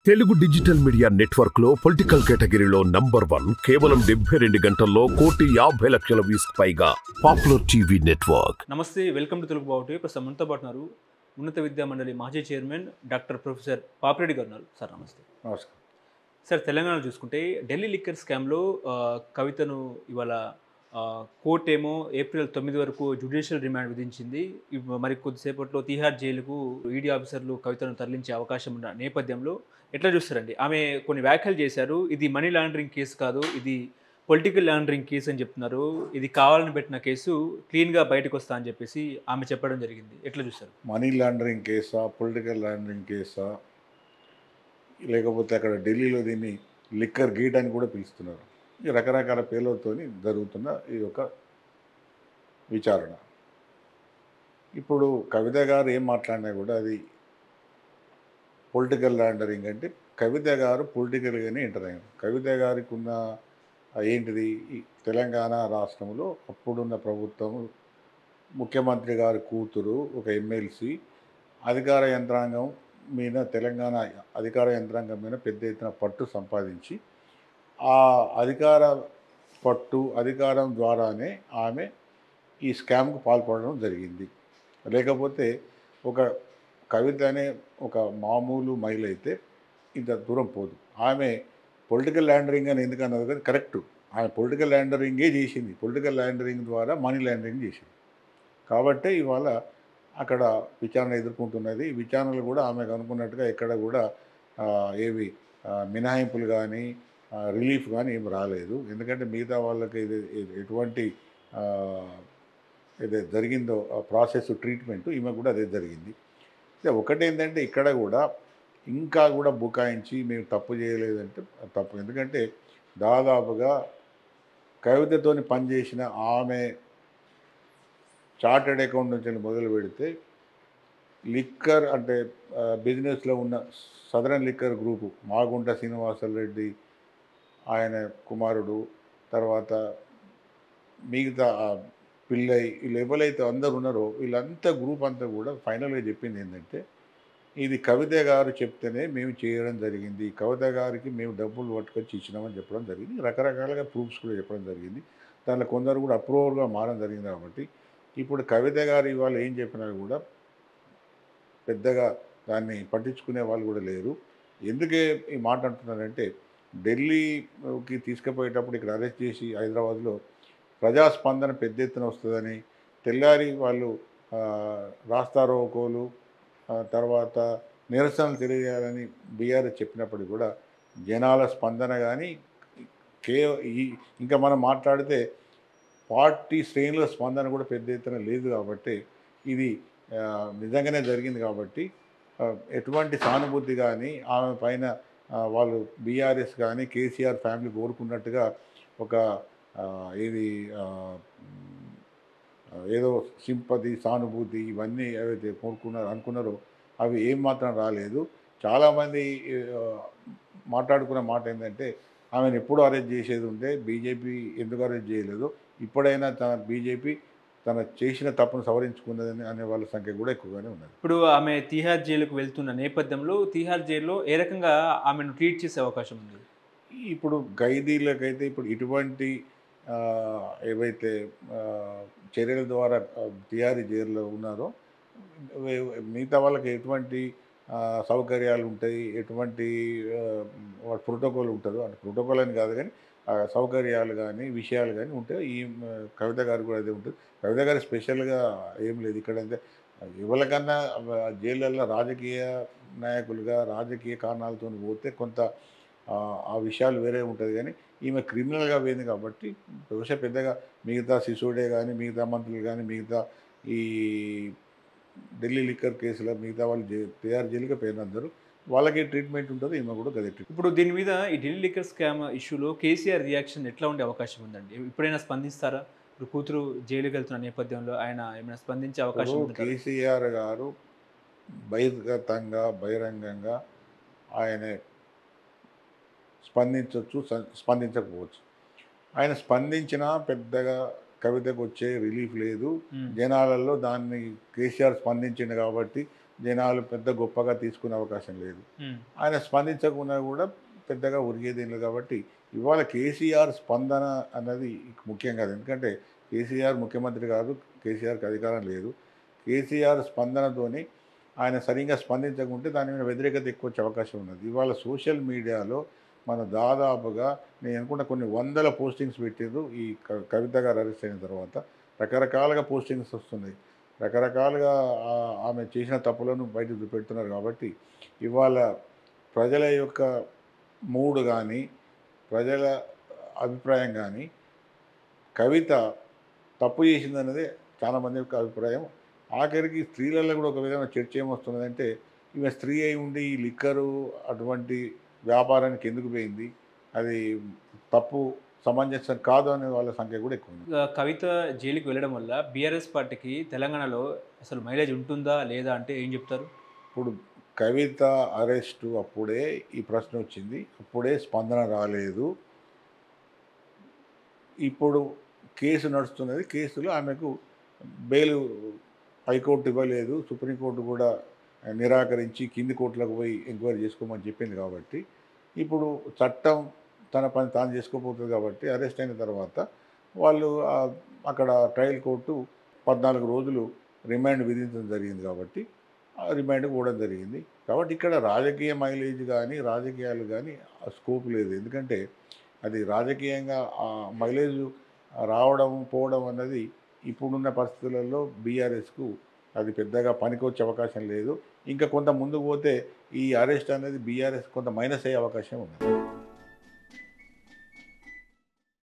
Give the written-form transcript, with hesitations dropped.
Telugu digital media network లో political కేటగిరీలో number 1 కేవలం 72 గంటల్లో 1,50,00,000 వ్యూస్ పైగా పాపులర్ టీవీ నెట్వర్క్. నమస్తే, వెల్కమ్ టు తెలుగు బావుటి. ఇప్పుడు మనతో పాటు ఉన్నారు ఉన్నత విద్యా మండలి మాజీ చైర్మన్ డాక్టర్ ప్రొఫెసర్ పాపిరెడ్డి గారు ఉన్నారు. సార్ నమస్తే. నమస్కారం. సార్, తెలంగాణలో చూసుకుంటే ఢిల్లీ లిక్కర్ స్కామ్లో కవితను ఇవాళ కోర్టు ఏమో ఏప్రిల్ 9 వరకు జ్యుడిషియల్ రిమాండ్ విధించింది. మరి కొద్దిసేపట్లో తీహార్ జైలుకు ఈడీ ఆఫీసర్లు కవితను తరలించే అవకాశం ఉన్న నేపథ్యంలో ఎట్లా చూస్తారండి? ఆమె కొన్ని వ్యాఖ్యలు చేశారు. ఇది మనీ లాండరింగ్ కేసు కాదు, ఇది పొలిటికల్ లాండరింగ్ కేసు అని చెప్తున్నారు. ఇది కావాలని పెట్టిన కేసు, క్లీన్గా బయటకు వస్తా అని చెప్పేసి ఆమె చెప్పడం జరిగింది. ఎట్లా చూస్తారు? మనీ లాండరింగ్ కేసా, పొలిటికల్ లాండరింగ్ కేసా, లేకపోతే అక్కడ ఢిల్లీలో దీన్ని లిక్కర్ గేట్ అని కూడా పిలుస్తున్నారు. ఈ రకరకాల పేర్లతో జరుగుతున్న ఈ యొక్క విచారణ. ఇప్పుడు కవిత గారు ఏం మాట్లాడినా కూడా అది పొలిటికల్ లాండరింగ్ అంటే కవిత గారు పొలిటికల్గానే ఎంటర్ అయ్యారు. కవిత గారికి ఉన్న ఏంటిది, ఈ తెలంగాణ రాష్ట్రంలో అప్పుడున్న ప్రభుత్వం, ముఖ్యమంత్రి గారి కూతురు, ఒక ఎమ్మెల్సీ, అధికార యంత్రాంగం మీద, తెలంగాణ అధికార యంత్రాంగం మీద పెద్ద ఎత్తున పట్టు సంపాదించి, ఆ అధికార పట్టు, అధికారం ద్వారానే ఆమె ఈ స్కామ్కు పాల్పడడం జరిగింది. లేకపోతే ఒక కవిత అనే ఒక మామూలు మహిళ అయితే ఇంత దూరం పోదు. ఆమె పొలిటికల్ లాండరింగ్ అని ఎందుకు అన్నది కదా కరెక్టు. ఆమె పొలిటికల్ లాండరింగే చేసింది. పొలిటికల్ లాండరింగ్ ద్వారా మనీ లాండరింగ్ చేసింది. కాబట్టి ఇవాళ అక్కడ విచారణ ఎదుర్కొంటున్నది. విచారణలు కూడా ఆమెకు అనుకున్నట్టుగా ఎక్కడ కూడా ఏవి మినహాయింపులు కానీ రిలీఫ్ కానీ ఏమి రాలేదు. ఎందుకంటే మిగతా వాళ్ళకి ఎటువంటి ఏదైతే జరిగిందో ఆ ప్రాసెస్, ట్రీట్మెంటు, ఈమె కూడా అదే జరిగింది. ఒకటేంటంటే ఇక్కడ కూడా ఇంకా కూడా బుకాయించి మేము తప్పు చేయలేదంటే తప్పు. ఎందుకంటే దాదాపుగా కవితతోని పనిచేసిన ఆమె చార్టెడ్ అకౌంట్ నుంచి మొదలు పెడితే లిక్కర్ అంటే బిజినెస్లో ఉన్న southern liquor group, Magunta Srinivasa Reddy ఆయన కుమారుడు, తర్వాత మిగతా పిల్లై, వీళ్ళు ఎవరైతే అందరు ఉన్నారో వీళ్ళంతా గ్రూప్ అంతా కూడా ఫైనల్గా చెప్పింది ఏంటంటే, ఇది కవిత గారు చెప్తేనే మేము చేయడం జరిగింది, కవిత గారికి మేము డబ్బులు పట్టుకొచ్చి ఇచ్చినామని చెప్పడం జరిగింది. రకరకాలుగా ప్రూఫ్స్ కూడా చెప్పడం జరిగింది. దాంట్లో కొందరు కూడా అప్రూవర్గా మారడం జరిగింది. కాబట్టి ఇప్పుడు కవిత గారు ఇవాళ ఏం చెప్పినా కూడా పెద్దగా దాన్ని పట్టించుకునే వాళ్ళు కూడా లేరు. ఎందుకే ఈ మాట అంటున్నారంటే, ఢిల్లీకి తీసుకుపోయేటప్పుడు ఇక్కడ అరెస్ట్ చేసి హైదరాబాద్లో ప్రజాస్పందన పెద్ద ఎత్తున వస్తుందని, తెల్లారి వాళ్ళు రాస్తారోకోలు, తర్వాత నిరసనలు తెలియజేయాలని బీఆర్ఎస్ చెప్పినప్పటికీ కూడా జనాల స్పందన కానీ ఇంకా మనం మాట్లాడితే పార్టీ శ్రేణుల స్పందన కూడా పెద్ద ఎత్తున లేదు. కాబట్టి ఇది నిజంగానే జరిగింది. కాబట్టి ఎటువంటి సానుభూతి కానీ ఆమె పైన వాళ్ళు బీఆర్ఎస్ కానీ కేసీఆర్ ఫ్యామిలీ కోరుకున్నట్టుగా ఒక ఇది ఏదో సింపతి, సానుభూతి, ఇవన్నీ ఏవైతే అనుకున్నారో అవి ఏమాత్రం రాలేదు. చాలామంది మాట్లాడుకున్న మాట ఏంటంటే, ఆమెను ఎప్పుడు అరెస్ట్ చేసేది ఉంటే బీజేపీ ఎందుకు అరెస్ట్ చేయలేదు, ఇప్పుడైనా బీజేపీ తన చేసిన తప్పును సవరించుకున్నదని అనే వాళ్ళ సంఖ్య కూడా ఎక్కువగానే ఉన్నది. ఇప్పుడు ఆమె తీహార్ జైలుకు వెళ్తున్న నేపథ్యంలో తీహార్ జైల్లో ఏ రకంగా ఆమెను ట్రీట్ చేసే అవకాశం ఉంది? ఇప్పుడు ఖైదీలకైతే ఇప్పుడు ఇటువంటి ఏవైతే చర్యల ద్వారా తిహారీ జైల్లో ఉన్నారో మిగతా వాళ్ళకి ఎటువంటి సౌకర్యాలు ఉంటాయి, ఎటువంటి ప్రోటోకాల్ ఉంటుందో, అంటే ప్రోటోకాల్ అని కాదు కానీ సౌకర్యాలు కానీ విషయాలు కానీ ఉంటాయి. ఈ కవిత గారు కూడా అదే ఉంటుంది. కవిత గారు స్పెషల్గా ఏం లేదు. ఇక్కడంటే ఎవరికన్నా జైళ్ళల్లో రాజకీయ నాయకులుగా రాజకీయ కారణాలతో పోతే కొంత ఆ విషయాలు వేరే ఉంటుంది. కానీ ఈమె క్రిమినల్గా పోయింది కాబట్టి బహుశా పెద్దగా మిగతా శిశువుడే కానీ, మిగతా మంత్రులు కానీ, మిగతా ఈ ఢిల్లీ లిక్కర్ కేసులో మిగతా వాళ్ళు తిహార్ జైలుగా పోయినందరూ వాళ్ళకి ట్రీట్మెంట్ ఉంటుంది. ఈమె కూడా గదే ట్రీట్మెంట్. ఇప్పుడు దీని మీద ఈ ఢిల్లీ లిక్కర్ స్కామ్ ఇష్యూలో కేసీఆర్ రియాక్షన్ ఎట్లా ఉండే అవకాశం ఉందండి? ఎప్పుడైనా స్పందిస్తారా? ఇప్పుడు కూతురు జైలుకి వెళ్తున్న నేపథ్యంలో ఆయన ఏమైనా స్పందించే అవకాశం ఉంది? కేసీఆర్ గారు బహిర్గతంగా, బహిరంగంగా ఆయన స్పందించవచ్చు, స్పందించకపోవచ్చు. ఆయన స్పందించినా పెద్దగా కవితకు వచ్చే రిలీఫ్ లేదు. జనాలలో దాన్ని కేసీఆర్ స్పందించింది కాబట్టి జనాలు పెద్ద గొప్పగా తీసుకునే అవకాశం లేదు. ఆయన స్పందించకుండా కూడా పెద్దగా ఉరిగేదేం లేదు. కాబట్టి ఇవాళ కేసీఆర్ స్పందన అన్నది ముఖ్యం కాదు. ఎందుకంటే కేసీఆర్ ముఖ్యమంత్రి కాదు, కేసీఆర్కి అధికారం లేదు. కేసీఆర్ స్పందనతోని ఆయన సరిగ్గా స్పందించకుంటే దాని మీద వ్యతిరేకత ఎక్కువ వచ్చే అవకాశం ఉన్నది. ఇవాళ సోషల్ మీడియాలో మన దాదాపుగా నేను అనుకుంటా కొన్ని వందల పోస్టింగ్స్ పెట్టిర్రు ఈ కవిత గారు అరెస్ట్ అయిన తర్వాత. రకరకాలుగా పోస్టింగ్స్ వస్తున్నాయి. రకరకాలుగా ఆమె చేసిన తప్పులను బయటకు చూపెడుతున్నారు. కాబట్టి ఇవాళ ప్రజల యొక్క మూడ్ కానీ, ప్రజల అభిప్రాయం కానీ కవిత తప్పు చేసిందన్నదే చాలామంది యొక్క అభిప్రాయం. ఆఖరికి స్త్రీలలో కూడా ఒక విధమైన చర్చ ఏమొస్తున్నదంటే, ఈమె స్త్రీ అయి ఉండి ఈ లిక్కరు అటువంటి వ్యాపారానికి ఎందుకు పోయింది, అది తప్పు, సమంజసం కాదు అనే వాళ్ళ సంఖ్య కూడా ఎక్కువ ఉంది. కవిత జైలుకి వెళ్ళడం వల్ల బీఆర్ఎస్ పార్టీకి తెలంగాణలో అసలు మైలేజ్ ఉంటుందా లేదా అంటే ఏం చెప్తారు? ఇప్పుడు కవిత అరెస్టు అప్పుడే ఈ ప్రశ్న వచ్చింది, అప్పుడే స్పందన రాలేదు. ఇప్పుడు కేసు నడుస్తున్నది. కేసులో ఆమెకు బెయిల్ హైకోర్టు ఇవ్వలేదు, సుప్రీంకోర్టు కూడా నిరాకరించి కింది కోర్టులకు పోయి ఎంక్వైరీ చేసుకోమని చెప్పింది. కాబట్టి ఇప్పుడు చట్టం తన పని తాను చేసుకోబోతుంది. కాబట్టి అరెస్ట్ అయిన తర్వాత వాళ్ళు అక్కడ ట్రయల్ కోర్టు 14 రోజులు రిమాండ్ విధించడం జరిగింది. కాబట్టి ఆ రిమాండ్కి పోవడం జరిగింది. కాబట్టి ఇక్కడ రాజకీయ మైలేజ్ కానీ, రాజకీయాలు కానీ స్కోప్ లేదు. ఎందుకంటే అది రాజకీయంగా మైలేజ్ రావడం పోవడం అన్నది ఇప్పుడున్న పరిస్థితులలో బీఆర్ఎస్కు అది పెద్దగా పనికొచ్చే అవకాశం లేదు. ఇంకా కొంత ముందుకు పోతే ఈ అరెస్ట్ అనేది బీఆర్ఎస్ కొంత మైనస్ అయ్యే అవకాశం ఉంది.